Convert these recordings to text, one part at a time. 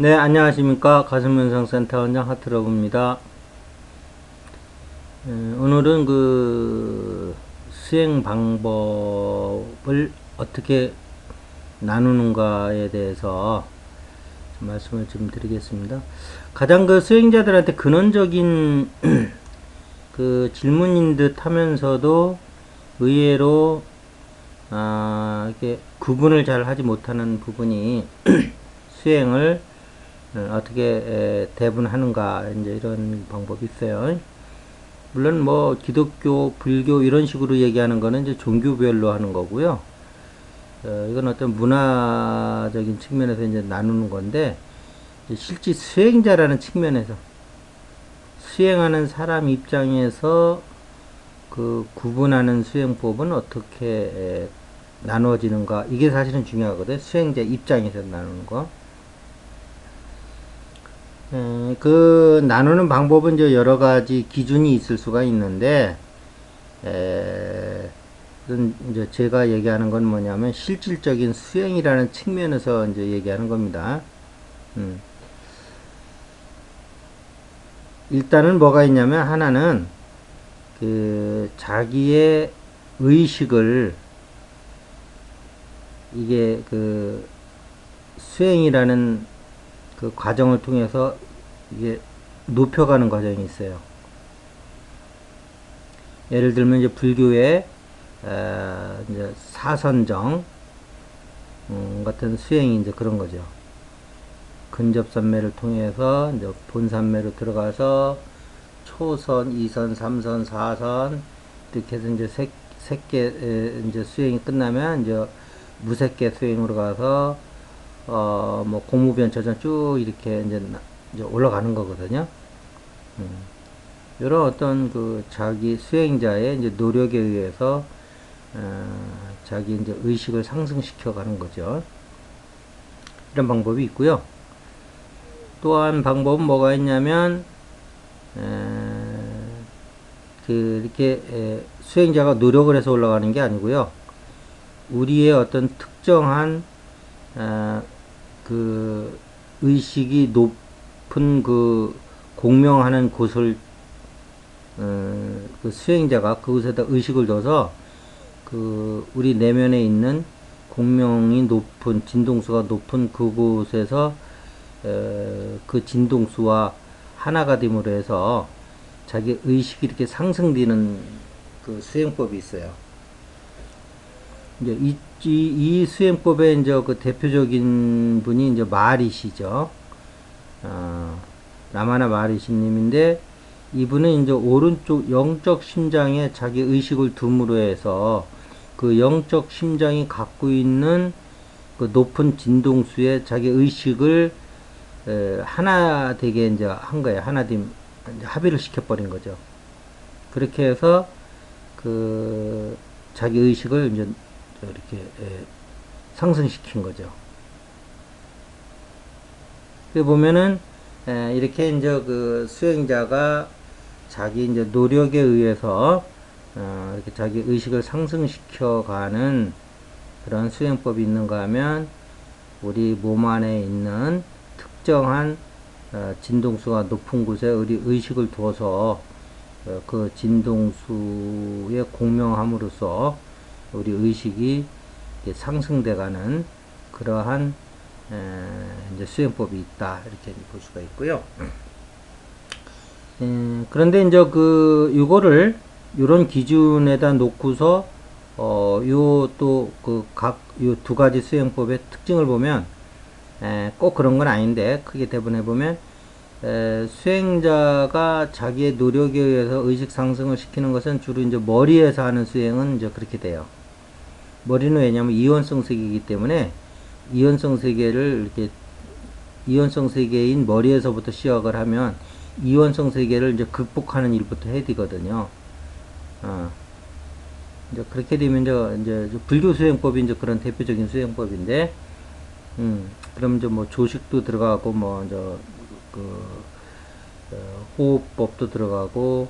네, 안녕하십니까. 가슴면상센터 원장 하트러브입니다. 오늘은 수행 방법을 어떻게 나누는가에 대해서 좀 말씀을 좀 드리겠습니다. 가장 수행자들한테 근원적인 질문인 듯 하면서도 의외로 이렇게 구분을 잘 하지 못하는 부분이 수행을 어떻게 대분하는가 이제 이런 방법이 있어요. 물론 뭐 기독교, 불교 이런 식으로 얘기하는 거는 이제 종교별로 하는 거고요. 이건 어떤 문화적인 측면에서 이제 나누는 건데 실제 수행자라는 측면에서 수행하는 사람 입장에서 구분하는 수행법은 어떻게 나누어지는가 이게 사실은 중요하거든요. 수행자 입장에서 나누는 거. 나누는 방법은 이제 여러 가지 기준이 있을 수가 있는데, 이제 제가 얘기하는 건 뭐냐면, 실질적인 수행이라는 측면에서 이제 얘기하는 겁니다. 일단은 뭐가 있냐면, 하나는, 자기의 의식을, 이게 수행이라는 과정을 통해서 이게 높여가는 과정이 있어요. 예를 들면 이제 불교의 이제 사선정 같은 수행이 이제 그런 거죠. 근접선매를 통해서 이제 본산매로 들어가서 초선, 2선, 3선, 4선 이렇게 해서 이제 색계 이제 수행이 끝나면 이제 무색계 수행으로 가서 뭐 공무변처전 쭉 이렇게 이제 올라가는 거거든요. 이런 어떤 자기 수행자의 이제 노력에 의해서 자기 이제 의식을 상승시켜 가는 거죠. 이런 방법이 있고요. 또한 방법은 뭐가 있냐면 이렇게 수행자가 노력을 해서 올라가는 게 아니고요. 우리의 어떤 특정한 의식이 높은 공명하는 곳을 수행자가 그곳에다 의식을 둬서 우리 내면에 있는 공명이 높은 진동수가 높은 그곳에서 그 진동수와 하나가 됨으로 해서 자기 의식이 이렇게 상승되는 수행법이 있어요. 이제 이 수행법의 이제 대표적인 분이 이제 마리시죠. 라마나 마리시님인데 이분은 이제 오른쪽 영적 심장에 자기 의식을 둠으로 해서 영적 심장이 갖고 있는 높은 진동수에 자기 의식을 하나 되게 이제 한 거예요. 하나 이제 합의를 시켜버린 거죠. 그렇게 해서 자기 의식을 이제 이렇게 상승시킨 거죠. 그 보면은 이렇게 이제 수행자가 자기 이제 노력에 의해서 이렇게 자기 의식을 상승시켜가는 그런 수행법이 있는가 하면 우리 몸 안에 있는 특정한 진동수가 높은 곳에 우리 의식을 두어서 그 진동수에 공명함으로써 우리 의식이 상승돼가는 그러한 이제 수행법이 있다 이렇게 볼 수가 있고요. 그런데 이제 요거를 요런 기준에다 놓고서 요 또 요 두 가지 수행법의 특징을 보면 꼭 그런 건 아닌데 크게 대본해 보면 수행자가 자기의 노력에 의해서 의식 상승을 시키는 것은 주로 이제 머리에서 하는 수행은 이제 그렇게 돼요. 머리는 왜냐하면 이원성 세계이기 때문에 이원성 세계를 이렇게 이원성 세계인 머리에서부터 시작을 하면 이원성 세계를 이제 극복하는 일부터 해야 되거든요. 이제 그렇게 되면 이제 불교 수행법이 이제 그런 대표적인 수행법인데, 그럼 이제 뭐 조식도 들어가고 뭐 이제 호흡법도 들어가고,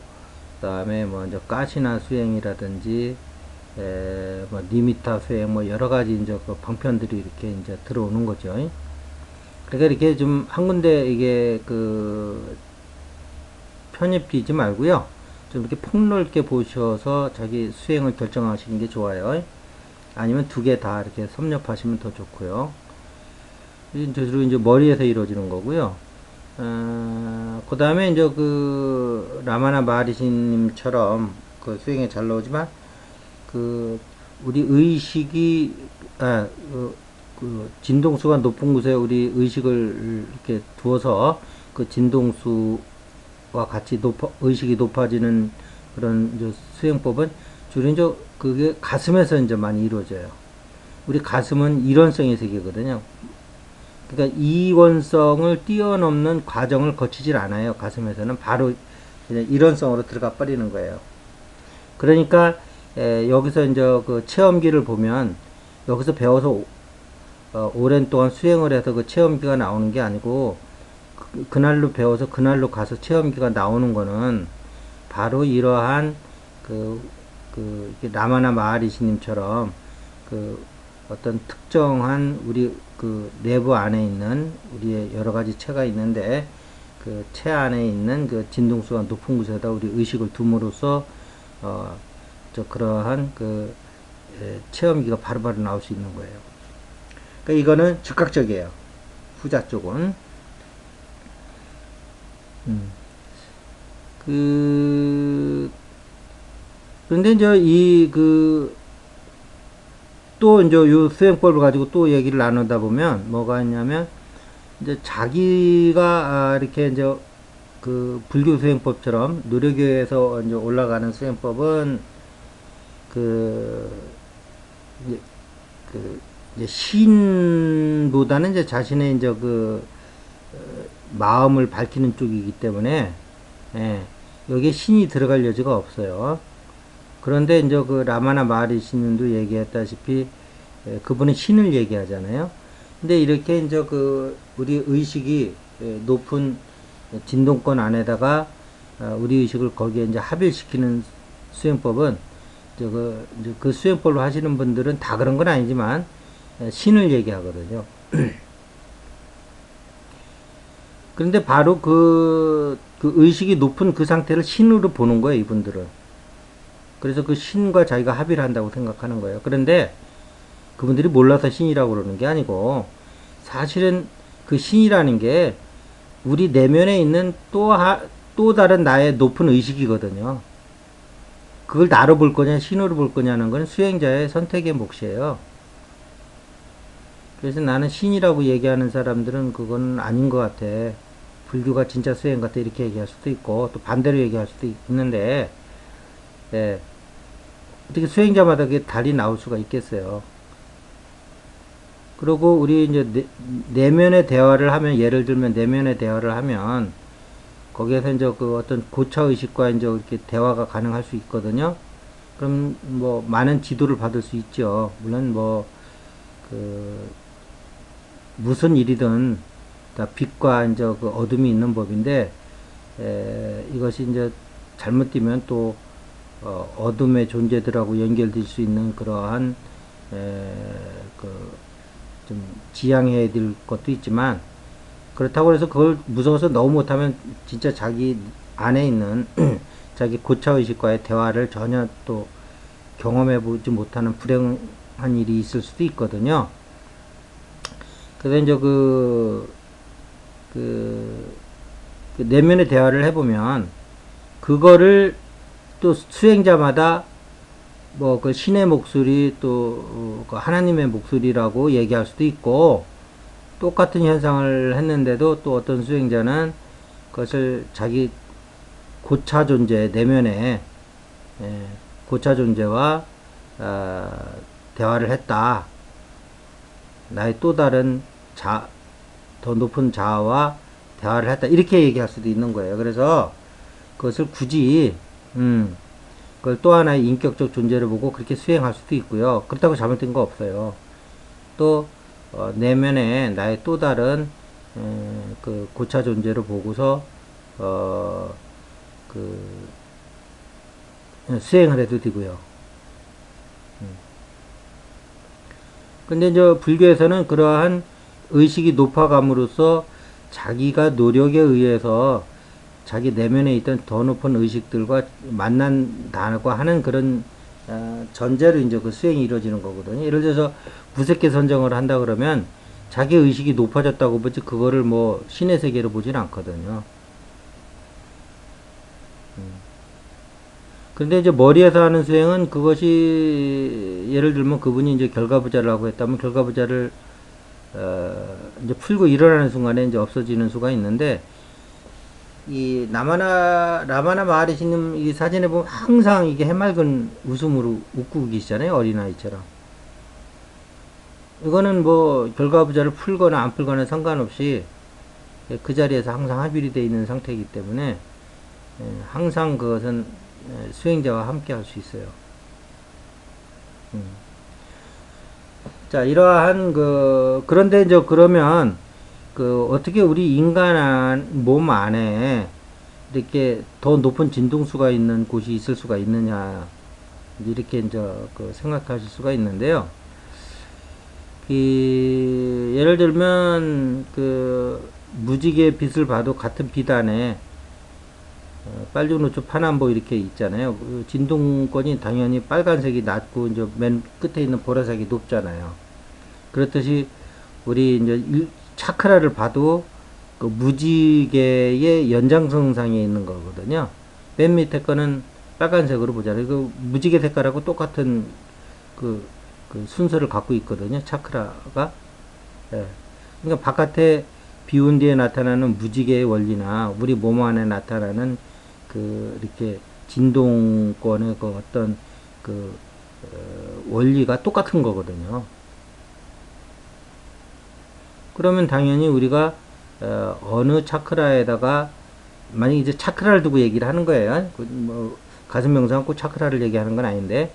그다음에 뭐 이제 가시나 수행이라든지, 뭐 니미타 수행 뭐 여러 가지 이제 방편들이 이렇게 이제 들어오는 거죠. 그러니까 이렇게 좀 한 군데 이게 그 편입되지 말고요. 좀 이렇게 폭넓게 보셔서 자기 수행을 결정하시는 게 좋아요. 아니면 두 개 다 이렇게 섭렵하시면 더 좋고요. 주로 이제 머리에서 이루어지는 거고요. 그 다음에 이제 그 라마나 마하리시님처럼 그 수행에 잘 나오지만 그 우리 의식이 그 진동수가 높은 곳에 우리 의식을 이렇게 두어서 그 진동수와 같이 의식이 높아지는 그런 이제 수행법은 주로 이제 그게 가슴에서 이제 많이 이루어져요. 우리 가슴은 이론성의 세계거든요. 그러니까 이원성을 뛰어넘는 과정을 거치질 않아요. 가슴에서는 바로 그냥 이론성으로 들어가 버리는 거예요. 그러니까 여기서 이제 그 체험기를 보면 여기서 배워서 오랜 동안 수행을 해서 그 체험기가 나오는 게 아니고 그날로 배워서 그날로 가서 체험기가 나오는 거는 바로 이러한 라마나 마하리시님처럼 그 어떤 특정한 우리 그 내부 안에 있는 우리의 여러 가지 체가 있는데 그 체 안에 있는 그 진동수가 높은 곳에다 우리 의식을 둠으로써 그러한 그 체험기가 바로바로 나올 수 있는 거예요. 그러니까 이거는 즉각적이에요. 후자 쪽은. 그런데 이제 또 이제 요 수행법을 가지고 또 얘기를 나누다 보면 뭐가 있냐면 이제 자기가 이렇게 이제 그 불교 수행법처럼 누리교에서 이제 올라가는 수행법은 그 이제 이제 신보다는 이제 자신의 이제 마음을 밝히는 쪽이기 때문에 여기에 신이 들어갈 여지가 없어요. 그런데 이제 그 라마나 마하리시님도 얘기했다시피 그분은 신을 얘기하잖아요. 근데 이렇게 이제 우리 의식이 높은 진동권 안에다가 우리 의식을 거기에 이제 합일시키는 수행법은 이제 그 수행법로 하시는 분들은 다 그런 건 아니지만 신을 얘기하거든요. 그런데 바로 그 의식이 높은 그 상태를 신으로 보는 거예요, 이분들은. 그래서 그 신과 자기가 합의를 한다고 생각하는 거예요. 그런데 그분들이 몰라서 신이라고 그러는 게 아니고 사실은 그 신이라는 게 우리 내면에 있는 또 다른 나의 높은 의식이거든요. 그걸 나로 볼 거냐 신으로 볼 거냐는 건 수행자의 선택의 몫이에요. 그래서 나는 신이라고 얘기하는 사람들은 그건 아닌 것 같아. 불교가 진짜 수행 같아 이렇게 얘기할 수도 있고 또 반대로 얘기할 수도 있는데 어떻게 수행자마다 그게 달리 나올 수가 있겠어요. 그리고 우리 이제 내면의 대화를 하면 예를 들면 내면의 대화를 하면 거기에서 이제 그 어떤 고차 의식과 이제 이렇게 대화가 가능할 수 있거든요. 그럼 뭐 많은 지도를 받을 수 있죠. 물론 무슨 일이든 다 빛과 이제 그 어둠이 있는 법인데 이것이 이제 잘못되면 또 어둠의 존재들하고 연결될 수 있는 그러한 좀 지양해야 될 것도 있지만 그렇다고 해서 그걸 무서워서 너무 못하면 진짜 자기 안에 있는 자기 고차의식과의 대화를 전혀 또 경험해 보지 못하는 불행한 일이 있을 수도 있거든요. 그래서 이제 그 내면의 대화를 해보면 그거를 또 수행자마다 뭐 그 신의 목소리 또 하나님의 목소리라고 얘기할 수도 있고 똑같은 현상을 했는데도 또 어떤 수행자는 그것을 자기 고차 존재 내면에 고차 존재와 대화를 했다. 나의 또 다른 더 높은 자아와 대화를 했다. 이렇게 얘기할 수도 있는 거예요. 그래서 그것을 굳이 그걸 또 하나의 인격적 존재를 보고 그렇게 수행할 수도 있고요. 그렇다고 잘못된 거 없어요. 또 내면에 나의 또 다른 그 고차 존재를 보고서 수행을 해도 되고요. 근데 이제 불교에서는 그러한 의식이 높아감으로써 자기가 노력에 의해서 자기 내면에 있던 더 높은 의식들과 만난다고 하는 그런 전제로 이제 그 수행이 이루어지는 거거든요. 예를 들어서 구색계 선정을 한다 그러면 자기 의식이 높아졌다고 보지 그거를 뭐 신의 세계로 보진 않거든요. 근데 이제 머리에서 하는 수행은 그것이 예를 들면 그분이 이제 결과부자를 하고 했다면 결과부자를 이제 풀고 일어나는 순간에 이제 없어지는 수가 있는데 이 라마나 마하리시님 이 사진에 보면 항상 이게 해맑은 웃음으로 웃고 계시잖아요. 어린아이처럼. 이거는 뭐 결과부자를 풀거나 안 풀거나 상관없이 그 자리에서 항상 합일이 되어 있는 상태이기 때문에 항상 그것은 수행자와 함께 할 수 있어요. 자, 이러한 그런데 이제 그러면 어떻게 우리 인간 몸 안에 이렇게 더 높은 진동수가 있는 곳이 있을 수가 있느냐 이렇게 이제 생각하실 수가 있는데요. 예를 들면 무지개 빛을 봐도 같은 빛 안에 빨주노초 파남보 이렇게 있잖아요. 진동권이 당연히 빨간색이 낮고 이제 맨 끝에 있는 보라색이 높잖아요. 그렇듯이 우리 이제 차크라를 봐도 그 무지개의 연장선상에 있는 거거든요. 맨 밑에 거는 빨간색으로 보잖아요. 그 무지개 색깔하고 똑같은 그 순서를 갖고 있거든요. 차크라가. 예. 그러니까 바깥에 비운 뒤에 나타나는 무지개의 원리나 우리 몸 안에 나타나는 이렇게 진동권의 어떤 원리가 똑같은 거거든요. 그러면 당연히 우리가 어느 차크라에다가 만약 이제 차크라를 두고 얘기를 하는 거예요. 뭐 가슴 명상은 꼭 차크라를 얘기하는 건 아닌데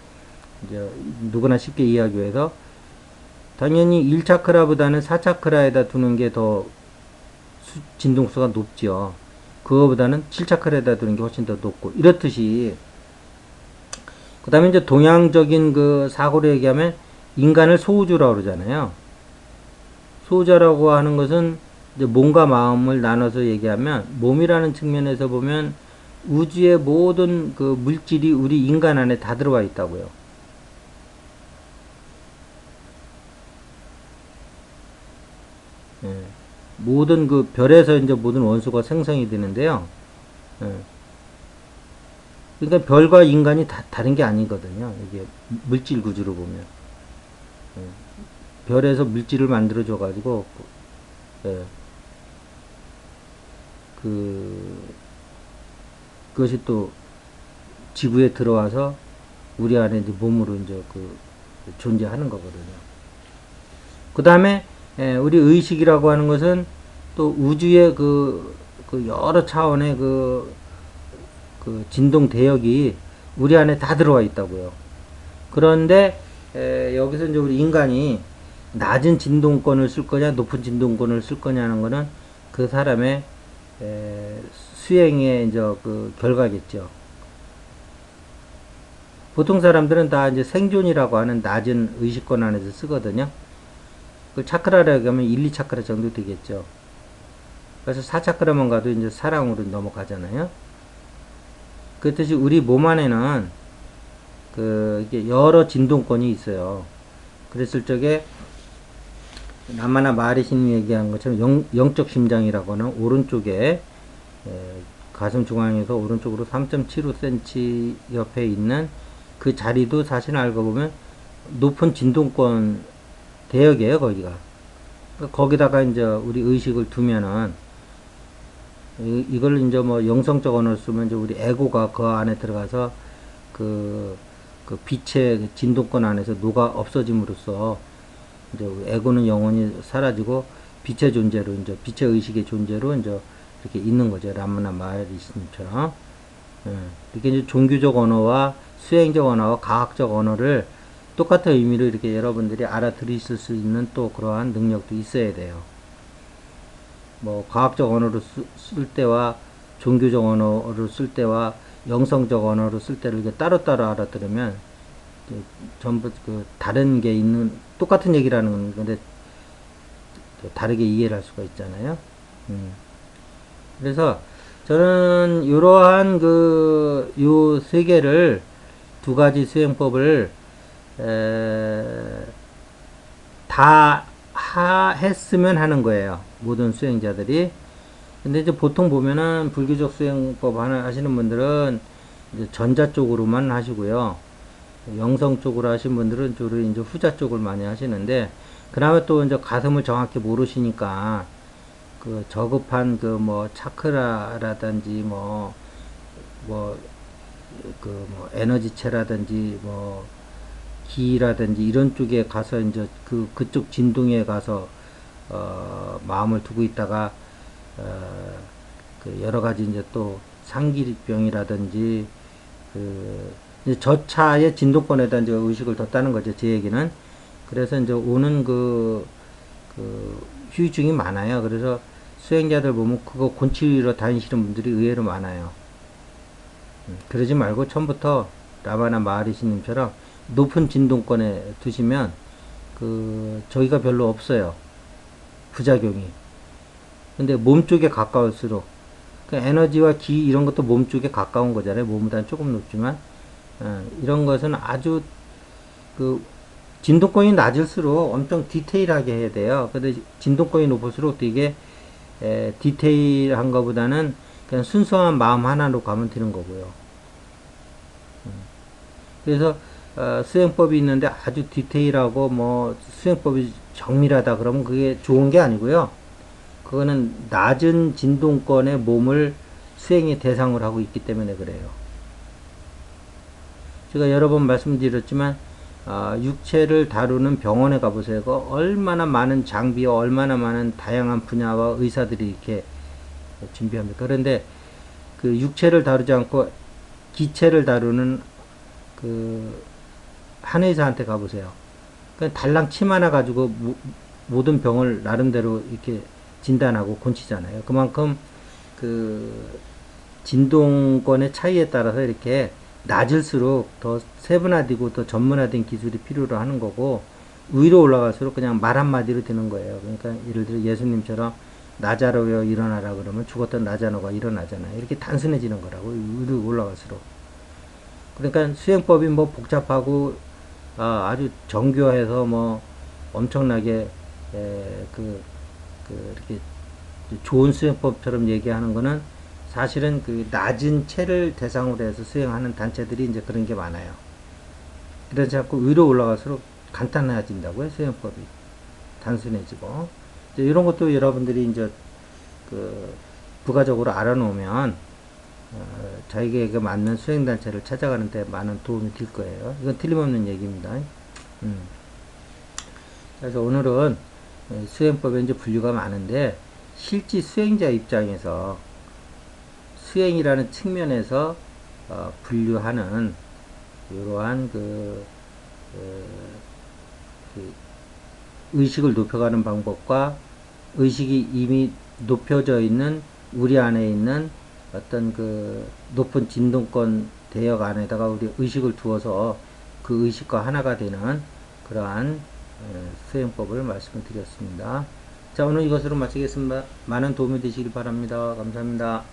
이제 누구나 쉽게 이해하기 위해서 당연히 1차크라보다는 4차크라에다 두는 게 더 진동수가 높죠. 그거보다는 7차크라에다 두는 게 훨씬 더 높고 이렇듯이 그 다음에 이제 동양적인 사고로 얘기하면 인간을 소우주라고 그러잖아요. 소우자라고 하는 것은 이제 몸과 마음을 나눠서 얘기하면 몸이라는 측면에서 보면 우주의 모든 물질이 우리 인간 안에 다 들어와 있다고요. 예. 모든 별에서 이제 모든 원소가 생성이 되는데요. 예. 그러니까 별과 인간이 다른 게 아니거든요. 이게 물질 구조로 보면. 예. 별에서 물질을 만들어 줘 가지고 예. 그것이 또 지구에 들어와서 우리 안에 이제 몸으로 이제 존재하는 거거든요. 그 다음에 우리 의식이라고 하는 것은 또 우주의 여러 차원의 진동 대역이 우리 안에 다 들어와 있다고요. 그런데 여기서 이제 우리 인간이 낮은 진동권을 쓸 거냐 높은 진동권을 쓸 거냐는 거는 그 사람의 수행의 이제 결과겠죠. 보통 사람들은 다 이제 생존이라고 하는 낮은 의식권 안에서 쓰거든요. 그 차크라라고 하면 1, 2차크라 정도 되겠죠. 그래서 4차크라만 가도 이제 사랑으로 넘어가잖아요. 그렇듯이 우리 몸 안에는 이게 여러 진동권이 있어요. 그랬을 적에 라마나 마하리시님 얘기한 것처럼 영적 심장이라고 하는 오른쪽에 가슴 중앙에서 오른쪽으로 3.75cm 옆에 있는 그 자리도 사실 알고 보면 높은 진동권 대역이에요, 거기가. 거기다가 이제 우리 의식을 두면은 이걸 이제 뭐 영성적 언어를 쓰면 이제 우리 에고가 그 안에 들어가서 그 빛의 진동권 안에서 녹아 없어짐으로써 이제 에고는 영원히 사라지고 빛의 존재로 이제 빛의 의식의 존재로 이제 이렇게 있는 거죠. 라마나 마하리시님처럼. 이렇게 이제 종교적 언어와 수행적 언어와 과학적 언어를 똑같은 의미로 이렇게 여러분들이 알아들으실 수 있는 또 그러한 능력도 있어야 돼요. 뭐 과학적 언어로 쓸 때와 종교적 언어로 쓸 때와 영성적 언어로 쓸 때를 이렇게 따로따로 알아들으면 전부 다른 게 있는 똑같은 얘기라는 건데 또 다르게 이해를 할 수가 있잖아요. 그래서 저는 이러한 요 세 개를 두 가지 수행법을 다 했으면 하는 거예요. 모든 수행자들이. 근데 이제 보통 보면은 불교적 수행법 하시는 분들은 이제 전자 쪽으로만 하시고요. 영성 쪽으로 하신 분들은 주로 이제 후자 쪽을 많이 하시는데, 그나마 또 이제 가슴을 정확히 모르시니까 그 저급한 그 뭐 차크라라든지 뭐 에너지체라든지 뭐 기라든지 이런 쪽에 가서 이제 그쪽 진동에 가서 마음을 두고 있다가 그 여러 가지 이제 또 상기병이라든지 이제 저차의 진동권에다 이제 의식을 뒀다는 거죠. 제 얘기는. 그래서 이제 오는 후유증이 많아요. 그래서 수행자들 보면 그거 곤치러 다니시는 분들이 의외로 많아요. 그러지 말고 처음부터 라바나 마하리시님처럼 높은 진동권에 두시면 저기가 별로 없어요. 부작용이. 근데 몸 쪽에 가까울수록 그 에너지와 기 이런 것도 몸 쪽에 가까운 거잖아요. 몸보다는 조금 높지만 이런 것은 아주 진동권이 낮을수록 엄청 디테일하게 해야 돼요. 근데 진동권이 높을수록 되게 디테일한 것보다는 그냥 순수한 마음 하나로 가면 되는 거고요. 그래서 수행법이 있는데 아주 디테일하고 뭐 수행법이 정밀하다 그러면 그게 좋은 게 아니고요. 그거는 낮은 진동권의 몸을 수행의 대상으로 하고 있기 때문에 그래요. 제가 여러 번 말씀드렸지만 육체를 다루는 병원에 가보세요. 얼마나 많은 장비와 얼마나 많은 다양한 분야와 의사들이 이렇게 준비합니까? 그런데 그 육체를 다루지 않고 기체를 다루는 한의사한테 가보세요. 그냥 달랑 침 하나 가지고 모든 병을 나름대로 이렇게 진단하고 곤치잖아요. 그만큼 진동권의 차이에 따라서 이렇게 낮을수록 더 세분화되고 더 전문화된 기술이 필요로 하는 거고, 위로 올라갈수록 그냥 말 한마디로 되는 거예요. 그러니까 예를 들어 예수님처럼 나자로여 일어나라 그러면 죽었던 나자로가 일어나잖아요. 이렇게 단순해지는 거라고, 위로 올라갈수록. 그러니까 수행법이 뭐 복잡하고 아주 정교해서 뭐 엄청나게 이렇게 좋은 수행법처럼 얘기하는 거는 사실은 낮은 체를 대상으로 해서 수행하는 단체들이 이제 그런 게 많아요. 그래서 자꾸 위로 올라갈수록 간단해진다고요, 수행법이. 단순해지고. 이런 것도 여러분들이 이제 부가적으로 알아놓으면 자기에게 맞는 수행단체를 찾아가는 데 많은 도움이 될 거예요. 이건 틀림없는 얘기입니다. 그래서 오늘은 수행법에 이제 분류가 많은데, 실제 수행자 입장에서 수행이라는 측면에서 분류하는 이러한 의식을 높여가는 방법과 의식이 이미 높여져 있는 우리 안에 있는 어떤 높은 진동권 대역 안에다가 우리 의식을 두어서 그 의식과 하나가 되는 그러한 수행법을 말씀을 드렸습니다. 자, 오늘 이것으로 마치겠습니다. 많은 도움이 되시길 바랍니다. 감사합니다.